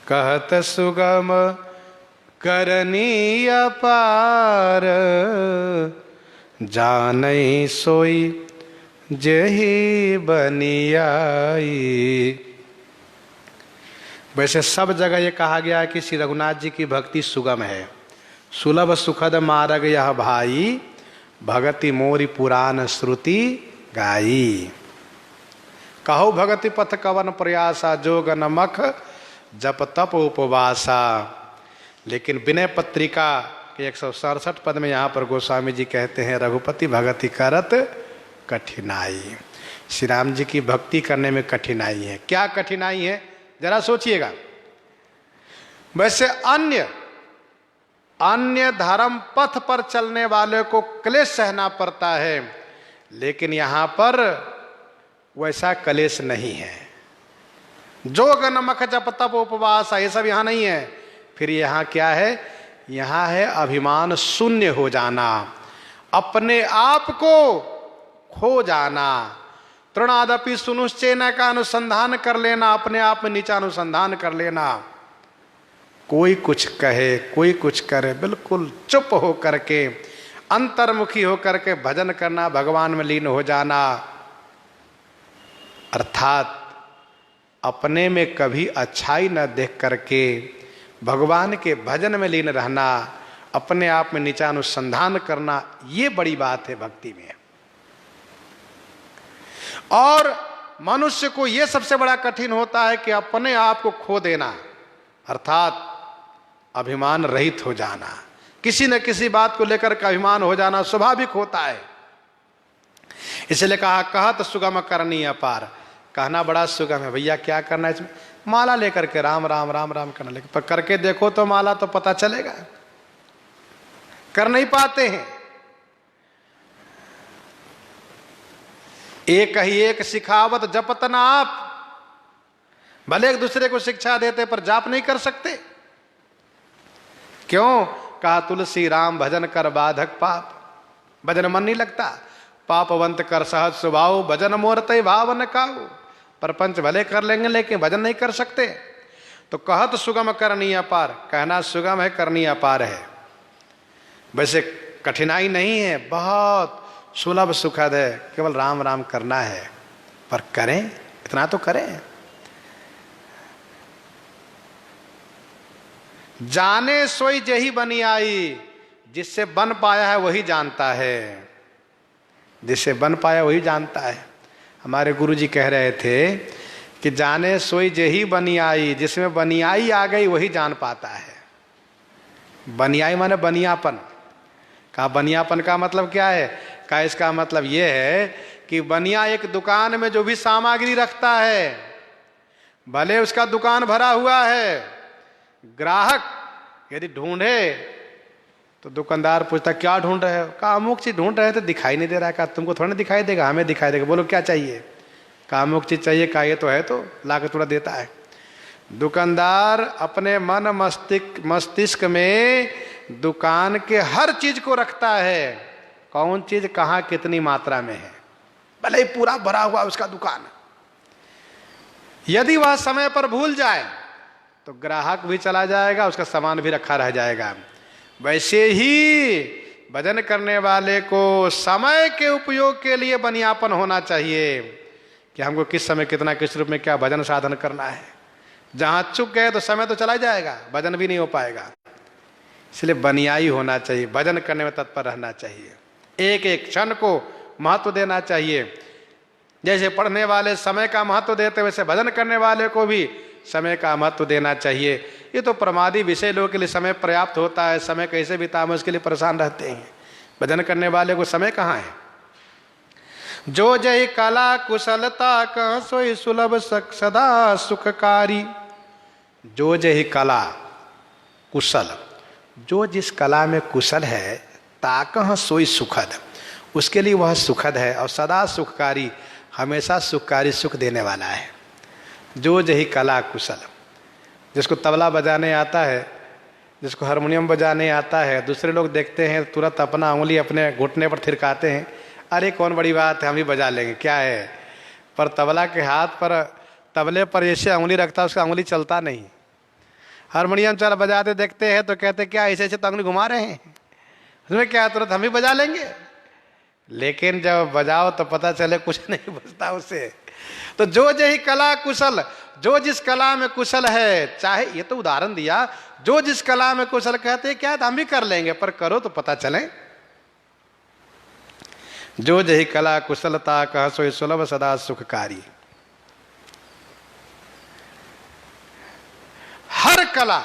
कहत सुगम करनी अपार, जानई सोई जेहि बनियाई। वैसे सब जगह ये कहा गया है कि श्री रघुनाथ जी की भक्ति सुगम है। सुलभ सुखद मार्ग यह भाई, भगति मोरी पुराण श्रुति गाई। कहो भगति पथ कवन प्रयासा, जोग नमक जप तप उपवासा। लेकिन विनय पत्रिका के 167 पद में यहाँ पर गोस्वामी जी कहते हैं, रघुपति भगति करत कठिनाई। श्री राम जी की भक्ति करने में कठिनाई है। क्या कठिनाई है जरा सोचिएगा। वैसे अन्य धर्म पथ पर चलने वाले को क्लेश सहना पड़ता है, लेकिन यहाँ पर वैसा क्लेश नहीं है। जोग नमक जप तप उपवास ये सब यहाँ नहीं है। फिर यहाँ क्या है? यहाँ है अभिमान शून्य हो जाना, अपने आप को खो जाना। तृणादपि सुनुश्चेन का अनुसंधान कर लेना, अपने आप में नीचा अनुसंधान कर लेना। कोई कुछ कहे कोई कुछ करे, बिल्कुल चुप हो करके अंतर्मुखी हो करके भजन करना, भगवान में लीन हो जाना। अर्थात अपने में कभी अच्छाई न देख करके भगवान के भजन में लीन रहना, अपने आप में नीचा अनुसंधान करना, ये बड़ी बात है भक्ति में। और मनुष्य को यह सबसे बड़ा कठिन होता है कि अपने आप को खो देना, अर्थात अभिमान रहित हो जाना। किसी न किसी बात को लेकर के अभिमान हो जाना स्वाभाविक होता है। इसलिए कहा कहत सुगम करनी अपार, कहना बड़ा सुगम है। भैया क्या करना है इसमें? माला लेकर के राम राम राम राम करना, लेकिन पर करके देखो तो माला तो पता चलेगा। कर नहीं पाते हैं। एक ही एक सिखावत जपत ना आप, भले एक दूसरे को शिक्षा देते पर जाप नहीं कर सकते। क्यों? कहा तुलसी राम भजन कर बाधक पाप, भजन मन नहीं लगता। पापवंत कर सहज स्वभाव, भजन मोरते भाव न काऊ। परपंच भले कर लेंगे लेकिन भजन नहीं कर सकते। तो कहत सुगम करनी अपार, कहना सुगम है करनी अपार है। वैसे कठिनाई नहीं है, बहुत सुलभ सुखद है, केवल राम राम करना है। पर करें, इतना तो करें। जाने सोई जही बनी आई, जिससे बन पाया है वही जानता है। जिससे बन पाया वही जानता है। हमारे गुरुजी कह रहे थे कि जाने सोई जही बनी आई, जिसमें बनियाई आ गई वही जान पाता है। बनियाई माने बनियापन। कहा बनियापन का मतलब क्या है? का इसका मतलब यह है कि बनिया एक दुकान में जो भी सामग्री रखता है, भले उसका दुकान भरा हुआ है, ग्राहक यदि ढूंढे तो दुकानदार पूछता क्या ढूंढ रहे हो? कहा अमुक चीज ढूंढ रहे थे, दिखाई नहीं दे रहा है। कहा तुमको थोड़ा दिखाई देगा, हमें दिखाई देगा। बोलो क्या चाहिए? कहा अमुक चीज चाहिए। कहा ये तो है, तो ला के थोड़ा देता है। दुकानदार अपने मन मस्तिष्क में दुकान के हर चीज को रखता है, कौन चीज कहाँ कितनी मात्रा में है, भले ही पूरा भरा हुआ उसका दुकान। यदि वह समय पर भूल जाए तो ग्राहक भी चला जाएगा, उसका सामान भी रखा रह जाएगा। वैसे ही भजन करने वाले को समय के उपयोग के लिए बनियापन होना चाहिए कि हमको किस समय कितना किस रूप में क्या भजन साधन करना है। जहां चुक गए तो समय तो चला जाएगा, भजन भी नहीं हो पाएगा। इसलिए बनियाई होना चाहिए, भजन करने में तत्पर रहना चाहिए, एक एक क्षण को महत्व देना चाहिए। जैसे पढ़ने वाले समय का महत्व देते वैसे भजन करने वाले को भी समय का महत्व देना चाहिए। ये तो प्रमादी विषय लोगों के लिए समय पर्याप्त होता है, समय कैसे बिताएं उसके लिए परेशान रहते हैं। भजन करने वाले को समय कहाँ है? जो जय कला कुशलता कह सोई सुलभ सदा सुखकारी। जो जय कला कुशल, जो जिस कला में कुशल है, ताकह सोई सुखद, उसके लिए वह सुखद है और सदा सुखकारी, हमेशा सुखकारी सुख देने वाला है। जो जही कला कुशल, जिसको तबला बजाने आता है, जिसको हारमोनियम बजाने आता है, दूसरे लोग देखते हैं तुरंत अपना उंगली अपने घुटने पर थिरकाते हैं, अरे कौन बड़ी बात है, हम भी बजा लेंगे, क्या है। पर तबला के हाथ पर, तबले पर ऐसे उंगली रखता है, उसका उंगली चलता नहीं। हारमोनियम चल बजाते देखते हैं तो कहते क्या ऐसे ऐसे तो अंगुली घुमा रहे हैं, उसमें क्या तुरंत हम भी बजा लेंगे। लेकिन जब बजाओ तो पता चले कुछ नहीं बजता उससे। तो जो यही कला कुशल, जो जिस कला में कुशल है, चाहे ये तो उदाहरण दिया, जो जिस कला में कुशल कहते हैं क्या हम भी कर लेंगे, पर करो तो पता चले। जो जही कला कुशलता कह सोई सुलभ सदा सुखकारी। हर कला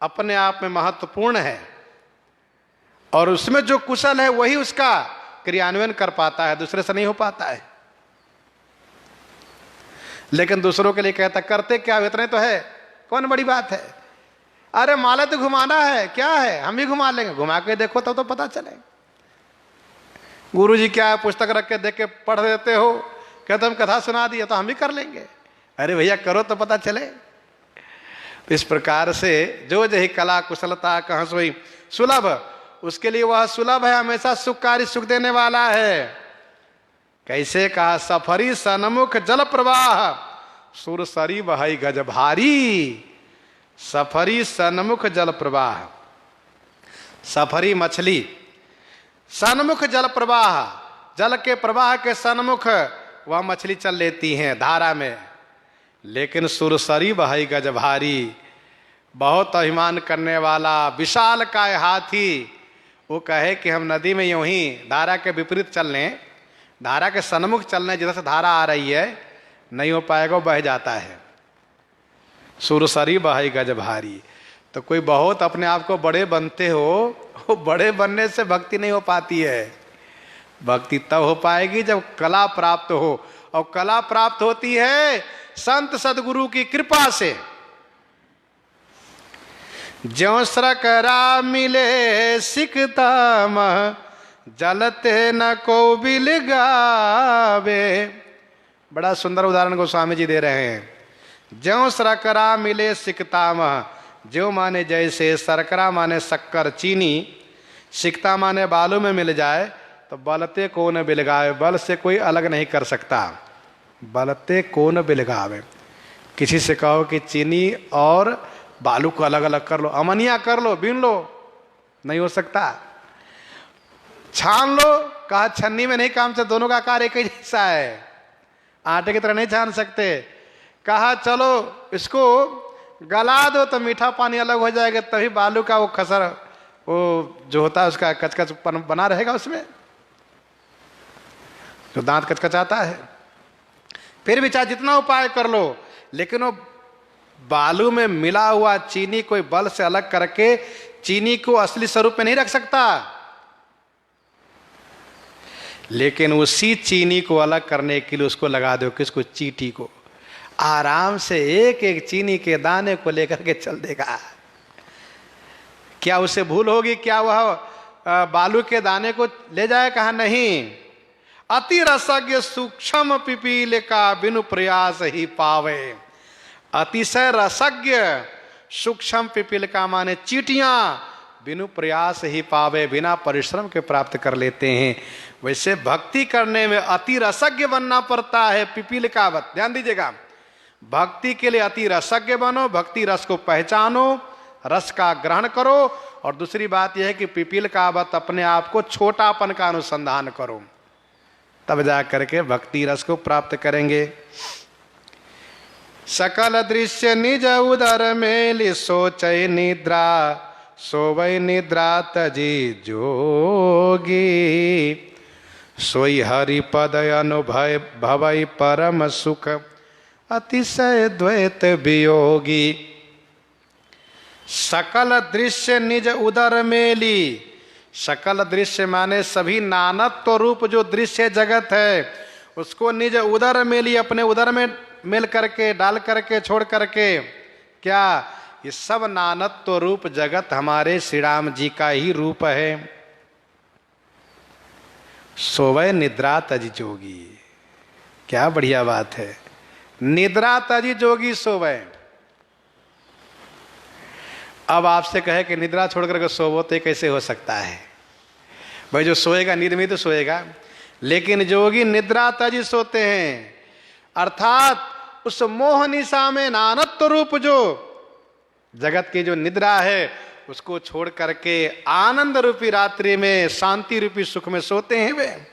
अपने आप में महत्वपूर्ण है और उसमें जो कुशल है वही उसका क्रियान्वयन कर पाता है, दूसरे से नहीं हो पाता है। लेकिन दूसरों के लिए कहता करते क्या इतने तो है, कौन बड़ी बात है, अरे माला तो घुमाना है, क्या है हम भी घुमा लेंगे, घुमा के देखो तब तो पता चले। गुरुजी क्या है पुस्तक रख के देख के पढ़ देते हो, कहते हम कथा सुना दिए तो हम भी कर लेंगे, अरे भैया करो तो पता चले। तो इस प्रकार से जो जही कला कुशलता कहाँ सोई सुलभ, उसके लिए वह सुलभ है, हमेशा सुखकारी, सुख देने वाला है। कैसे कहा, सफरी सन्मुख जल प्रवाह सुरसरी बहई गज भारी। सफरी सन्मुख जल प्रवाह, सफरी मछली, सन्मुख जल प्रवाह, जल के प्रवाह के सन्मुख वह मछली चल लेती हैं धारा में। लेकिन सुरसरी बहई गज भारी, बहुत अभिमान करने वाला विशाल काय हाथी, वो कहे कि हम नदी में यूं ही धारा के विपरीत चल लें, धारा के सन्मुख चलने, जिधर से धारा आ रही है नहीं हो पाएगा, वो बह जाता है। सुरसरी बहई गज भारी। तो कोई बहुत अपने आप को बड़े बनते हो, वो बड़े बनने से भक्ति नहीं हो पाती है। भक्ति तब हो पाएगी जब कला प्राप्त हो, और कला प्राप्त होती है संत सदगुरु की कृपा से। ज्यों सरकरा मिले सिकताम जलते न को बिल गावे। बड़ा सुंदर उदाहरण गोस्वामी जी दे रहे हैं। ज्यों सरकरा मिले सिकताम, ज्यों माने जैसे, सरकरा माने शक्कर चीनी, सिकता माने बालू में मिल जाए तो बलते को न बिलगावे, बल से कोई अलग नहीं कर सकता, बलते को न बिलगावे। किसी से कहो कि चीनी और बालू को अलग अलग कर लो, अमनिया कर लो, बीन लो, नहीं हो सकता। छान लो, कहा छन्नी में नहीं काम से, दोनों का आकार एक ही जैसा है, आटे की तरह नहीं छान सकते। कहा चलो इसको गला दो तो मीठा पानी अलग हो जाएगा, तभी बालू का वो खसर, वो जो होता है उसका कचकच बना रहेगा उसमें, जो दांत कचकचाता है। फिर भी चाहे जितना उपाय कर लो, लेकिन वो बालू में मिला हुआ चीनी कोई बल से अलग करके चीनी को असली स्वरूप में नहीं रख सकता। लेकिन उसी चीनी को अलग करने के लिए उसको लगा दो, किसको, चींटी को, आराम से एक एक चीनी के दाने को लेकर के चल देगा। क्या उसे भूल होगी? क्या वह बालू के दाने को ले जाए? कहा नहीं। अति रसज्ञ सूक्ष्म पिपील का बिनु प्रयास ही पावे। अतिशय रसज्ञ सूक्ष्म पिपील का माने चींटियां बिनु प्रयास ही पावे, बिना परिश्रम के प्राप्त कर लेते हैं। वैसे भक्ति करने में अति रसज्ञ बनना पड़ता है, पिपील का वत। ध्यान दीजिएगा, भक्ति के लिए अति रसज्ञ बनो, भक्ति रस को पहचानो, रस का ग्रहण करो। और दूसरी बात यह है कि पिपील का वत अपने आप को छोटापन का अनुसंधान करो, तब जा करके भक्ति रस को प्राप्त करेंगे। सकल दृश्य निज उदर मेलि सोचै निद्रा, सोवै निद्रा तजी जोगी। सोई हरि पद अनुभव भवै परम सुख, अतिशय द्वैत वियोगी। सकल दृश्य निज उदर मेली, सकल दृश्य माने सभी नानत्व रूप जो दृश्य जगत है उसको निज उदर मेली, अपने उदर में मिल करके, डाल करके, छोड़ करके। क्या ये सब नानत्व रूप जगत हमारे श्री राम जी का ही रूप है। सोवै निद्रा तज जोगी, क्या बढ़िया बात है। निद्रा तज जोगी सोवै। अब आपसे कहे कि निद्रा छोड़ करके सोवो तो कैसे हो सकता है? भाई जो सोएगा नींद में तो सोएगा, लेकिन जोगी निद्रा तज सोते हैं, अर्थात उस मोह निशा में नानत्व रूप जो जगत की जो निद्रा है उसको छोड़ करके आनंद रूपी रात्रि में, शांति रूपी सुख में सोते हैं वे।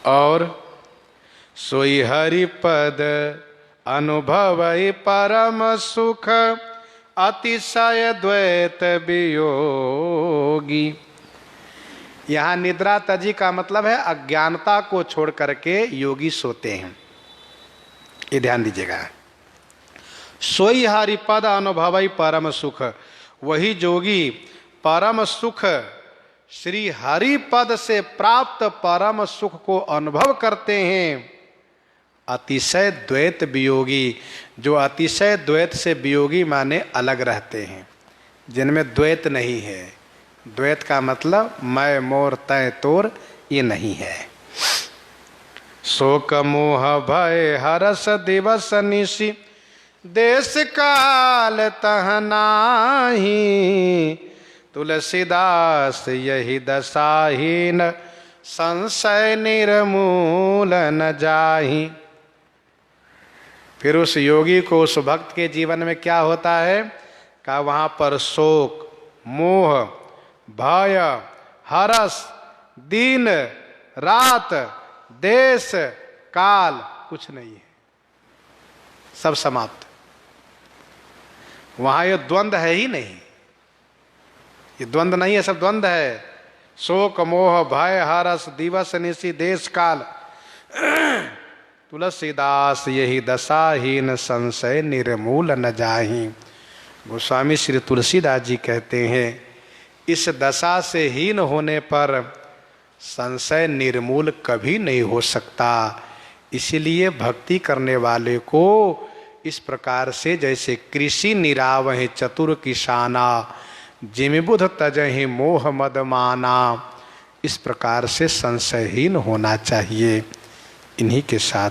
और सोई हरि पद अनुभवई परम सुख, अतिशय द्वैत वियोगी। यहां निद्रा तजी का मतलब है अज्ञानता को छोड़ करके योगी सोते हैं। ये ध्यान दीजिएगा। सोई हरि पद अनुभवई परम सुख, वही जोगी परम सुख श्री हरि पद से प्राप्त परम सुख को अनुभव करते हैं। अतिशय द्वैत वियोगी, जो अतिशय द्वैत से वियोगी माने अलग रहते हैं, जिनमें द्वैत नहीं है। द्वैत का मतलब मैं मोर तय तोर, ये नहीं है। शोक मोह भय हरस दिवस निशि, देश काल तह नाही, तुलसीदास यही दशाहीन, संशय निर्मूल न जाहि। फिर उस योगी को, उस भक्त के जीवन में क्या होता है? का वहाँ पर शोक, मोह, भय, हरस, दिन रात, देश काल कुछ नहीं है, सब समाप्त। वहाँ ये द्वंद्व है ही नहीं, ये द्वंद्व नहीं है, सब द्वंद्व है। शोक मोह भय हरस दिवस निशि देश काल, तुलसीदास यही दशाहीन, संशय निर्मूल न जाहि। गोस्वामी श्री तुलसीदास जी कहते हैं, इस दशा से हीन होने पर संशय निर्मूल कभी नहीं हो सकता। इसीलिए भक्ति करने वाले को इस प्रकार से, जैसे कृषि निरावहि चतुर किसाना, जिमि बुध तजहि मोह मद माना, इस प्रकार से संशयहीन होना चाहिए। इन्हीं के साथ